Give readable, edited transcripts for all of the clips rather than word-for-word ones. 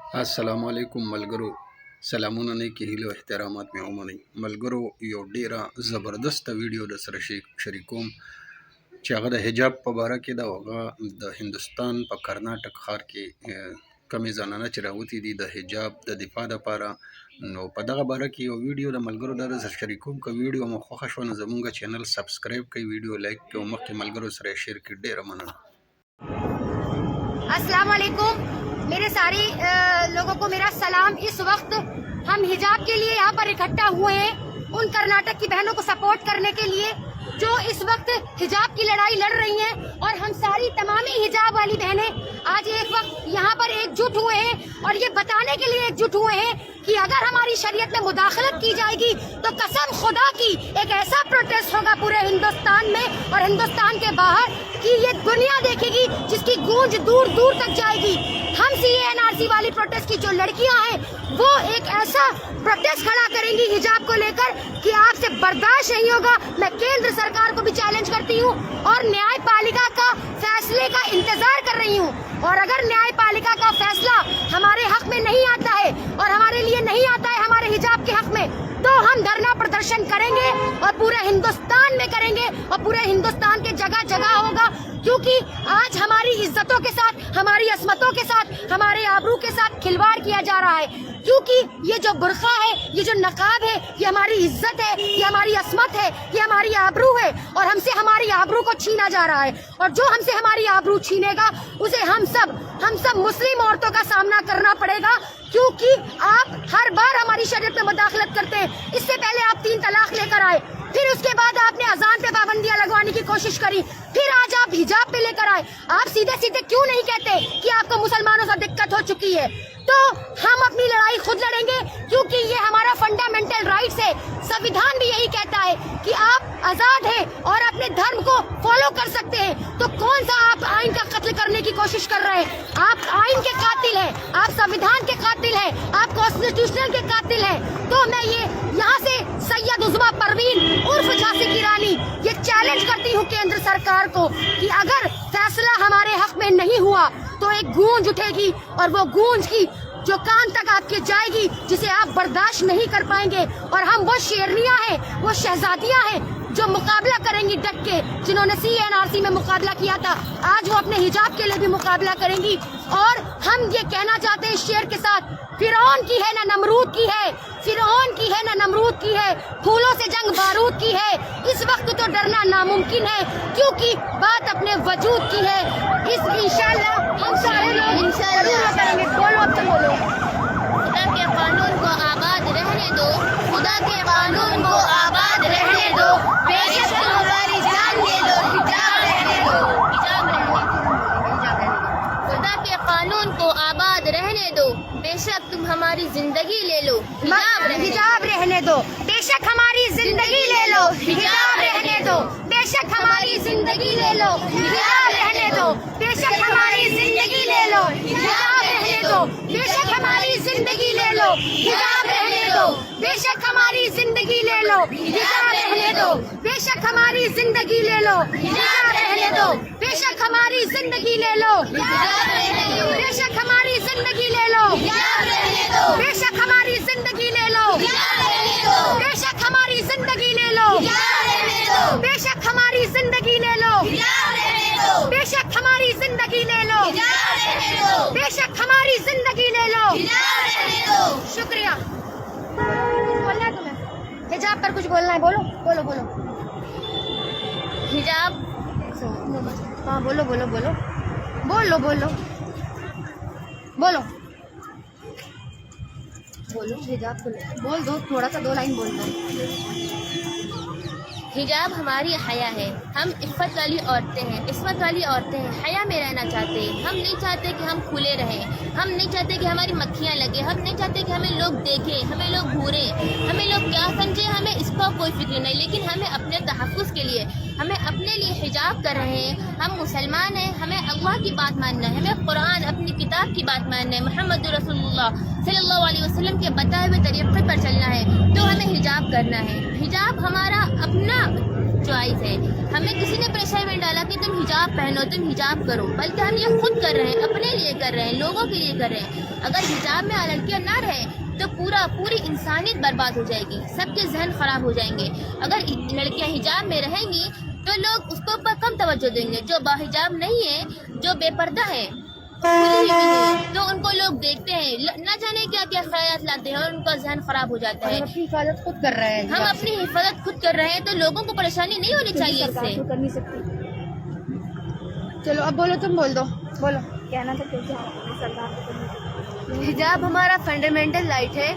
अस्सलामुअलैकुम मलगरो सलामुन की हिलो एहतरामात में उमनी मलगरो यो डेरा ज़बरदस्त वीडियो द सर शरीकोम चागद हिजाब पबारा के दागा द हिंदुस्तान प कर्नाटक खार के कमी जनाना चरावती दी द हिजाब द दिफा द पारा नो पदगा बारा की यो वीडियो द मलगरो द सर शरीकोम का वीडियो मुखखशवन जमुंगा चैनल सब्सक्राइब कई वीडियो लाइक के मक्के मलगरो सर शेयर की डेरा मनना। अस्सलाम वालेकुम मेरे सारे लोगों को मेरा सलाम। इस वक्त हम हिजाब के लिए यहाँ पर इकट्ठा हुए हैं उन कर्नाटक की बहनों को सपोर्ट करने के लिए जो इस वक्त हिजाब की लड़ाई लड़ रही हैं, और हम सारी तमामी हिजाब वाली बहनें आज एक वक्त यहाँ पर एकजुट हुए हैं और ये बताने के लिए एकजुट हुए हैं कि अगर हमारी शरीयत में मुदाखलत की जाएगी तो कसम खुदा की एक ऐसा प्रोटेस्ट होगा पूरे हिंदुस्तान में और हिंदुस्तान के बाहर कि ये दुनिया देखेगी, जिसकी गूंज दूर दूर तक जाएगी। हम CANRC वाली प्रोटेस्ट की जो लड़कियां हैं वो एक ऐसा प्रोटेस्ट खड़ा करेंगी हिजाब को लेकर कि आपसे बर्दाश्त नहीं होगा। मैं केंद्र सरकार को भी चैलेंज करती हूँ और न्यायपालिका का फैसले का इंतजार कर रही हूँ, और अगर न्यायपालिका का फैसला हमारे हक में नहीं आता है और हमारे लिए नहीं आता है हमारे हिजाब के हक में, तो हम धरना प्रदर्शन करेंगे और पूरे हिंदुस्तान में करेंगे और पूरे हिंदुस्तान के जगह जगह होगा। क्योंकि आज हमारी इज्जतों के साथ, हमारी असमतों के साथ, हमारे आबरू के साथ खिलवाड़ किया जा रहा है। क्योंकि ये जो बुर्का है, ये जो नकाब है, ये हमारी इज्जत है, ये हमारी असमत है, ये हमारी आबरू है, और हमसे हमारी आबरू को छीना जा रहा है। और जो हमसे हमारी आबरू छीनेगा उसे हम सब मुस्लिम औरतों का सामना करना पड़ेगा। क्योंकि आप हर बार हमारी शरीयत में मुदाखलत करते हैं। इससे पहले आप 3 तलाक लेकर आए, फिर उसके बाद आपने अजान पे पाबंदियां लगवाने की कोशिश करी, फिर आज आप हिजाब पे लेकर आए। आप सीधे सीधे क्यों नहीं कहते कि आपको मुसलमानों से दिक्कत हो चुकी है? तो हम अपनी लड़ाई खुद लड़ेंगे क्योंकि ये हमारा फंडामेंटल राइट्स है। संविधान भी यही कहता है कि आप आजाद हैं और अपने धर्म को फॉलो कर सकते हैं। तो कौन सा आप आइन का कत्ल करने की कोशिश कर रहे हैं? आप आइन के कातिल हैं, आप संविधान के कातिल हैं, आप कॉन्स्टिट्यूशनल के कातिल हैं। तो मैं ये यहाँ से सैयद उज़्मा परवीन उर्फ झांसी की रानी ये चैलेंज करती हूँ केंद्र सरकार को कि अगर फैसला हमारे हक में नहीं हुआ तो एक गूंज उठेगी, और वो गूंज की जो कान तक आपके जाएगी जिसे आप बर्दाश्त नहीं कर पाएंगे। और हम वो शेरनियां हैं, वो शहजादियां हैं जो मुकाबला करेंगी डट के, जिन्होंने CANRC में मुकाबला किया था, आज वो अपने हिजाब के लिए भी मुकाबला करेंगी। और हम ये कहना चाहते हैं शेर के साथ, फिरौन की है ना नमरूद की है, फिरौन की है ना नमरूद की है, फूलों से जंग बारूद की है। इस वक्त तो डरना नामुमकिन है क्योंकि बात अपने वजूद की है। इस इंशाल्लाह हम सारे लोग इंशाल्लाह करेंगे। बोलो अब तो बोलो। खुदा के कानून को आबाद रहने दो, खुदा के कानून को आबाद रहने दो, बेशक तुम हमारी जान ले लो, हिजाब रहने दो, हिजाब रहने दो। खुदा के कानून को आबाद रहने दो, बेशक तुम हमारी जिंदगी ले लो, हिजाब रहने दो, बेशक हमारी जिंदगी ले लो, हिजाब रहने दो, बेशक हमारी जिंदगी ले लो, हिजाब रहने दो, बेशक हमारी जिंदगी ले लो, हिजाब रहने दो, बेशक हमारी जिंदगी ले लो, हिजाब रहने दो, बेशक हमारी जिंदगी ले लो, हिजाब रहने दो, बेशक हमारी जिंदगी ले लो, हिजाब रहने दो, बेशक हमारी जिंदगी ले लो, हिजाब रहने दो, बेशक हमारी जिंदगी ले लो, हिजाब रहने दो, बेशक हमारी जिंदगी ले लो, हिजाब रहने दो, बेशक हमारी जिंदगी ले लो, हिजाब रहने दो, बेशक हमारी जिंदगी ले लो, हिजाब रहने दो, बेशक हमारी जिंदगी ले लो, हिजाब रहने दो, बेशक हमारी जिंदगी ले लो, हिजाब रहने दो। शुक्रिया। बोलना है तुम्हें हिजाब पर कुछ बोलना है? बोलो बोलो बोलो। हिजाब, हाँ बोलो बोलो बोलो बोलो बोलो बोलो बोलो। हिजाब बोल दो, थोड़ा सा 2 लाइन बोल दो। हिजाब हमारी हया है, हम इफ़्फ़त वाली औरतें हैं, इस्मत वाली औरतें हैं, हया में रहना चाहते हैं। हम नहीं चाहते कि हम खुले रहें, हम नहीं चाहते कि हमारी मक्खियाँ लगे, हम नहीं चाहते कि हमें लोग देखें, हमें लोग घूरें, हमें लोग क्या समझे, हमें इसका कोई फिक्र नहीं। लेकिन हमें अपने तहफ़्फ़ुज़ के लिए, हमें अपने लिए हिजाब कर रहे हैं। हम मुसलमान हैं, हमें अल्लाह की बात मानना है, हमें कुरान अपनी किताब की बात मानना है, मोहम्मद रसूलुल्लाह सल्लल्लाहु अलैहि वसल्लम के बताए हुए तरीक़े पर चलना है। तो हमें हिजाब करना है। हिजाब हमारा अपना चॉइस है। हमें किसी ने प्रेशर में डाला कि तुम हिजाब पहनो, तुम हिजाब करो, बल्कि हम ये खुद कर रहे हैं, अपने लिए कर रहे हैं, लोगों के लिए कर रहे हैं। अगर हिजाब में लड़कियां ना रहे तो पूरी इंसानियत बर्बाद हो जाएगी, सबके जहन खराब हो जाएंगे। अगर लड़कियां हिजाब में रहेंगी तो लोग उसको ऊपर कम तवज्जो देंगे। जो बाहिजाब नहीं है, जो बेपर्दा है, तो उनको लोग देखते हैं, न जाने क्या क्या ख्याल लाते हैं और उनका जहन खराब हो जाता है। अपनी हिफाजत खुद कर रहे हैं, हम अपनी हिफाजत खुद कर रहे हैं, तो लोगों को परेशानी नहीं होनी चाहिए इससे। कर नहीं सकती। चलो अब बोलो, तुम बोल दो, बोलो। कहना था क्योंकि हिजाब हमारा फंडामेंटल राइट है।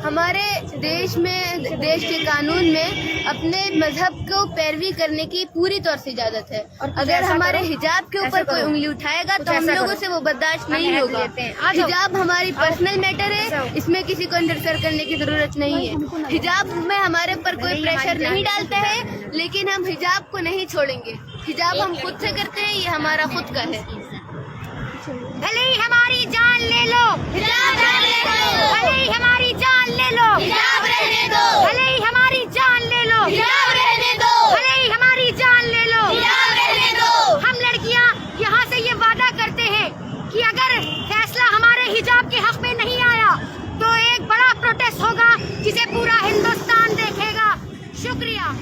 हमारे देश में, देश के कानून में अपने मजहब को पैरवी करने की पूरी तौर से इजाजत है। अगर हमारे हिजाब के ऊपर कोई उंगली उठाएगा तो हम लोगों से वो बर्दाश्त नहीं होगा। हिजाब हमारी पर्सनल मैटर है, इसमें किसी को इंटरफेयर करने की जरूरत नहीं है। हिजाब में हमारे ऊपर कोई प्रेशर नहीं डालता है, लेकिन हम हिजाब को नहीं छोड़ेंगे। हिजाब हम खुद से करते हैं, ये हमारा खुद का है। भले ही हमारी जान ले लो, हिजाब रहने दो। भले ही हमारी जान ले लो, हिजाब रहने दो। भले ही हमारी जान ले लो, हिजाब रहने दो। भले ही हमारी जान ले लो, हिजाब रहने दो। हम लड़कियां यहाँ से ये वादा करते हैं कि अगर फैसला हमारे हिजाब के हक में नहीं आया तो एक बड़ा प्रोटेस्ट होगा जिसे पूरा हिंदुस्तान देखेगा। शुक्रिया।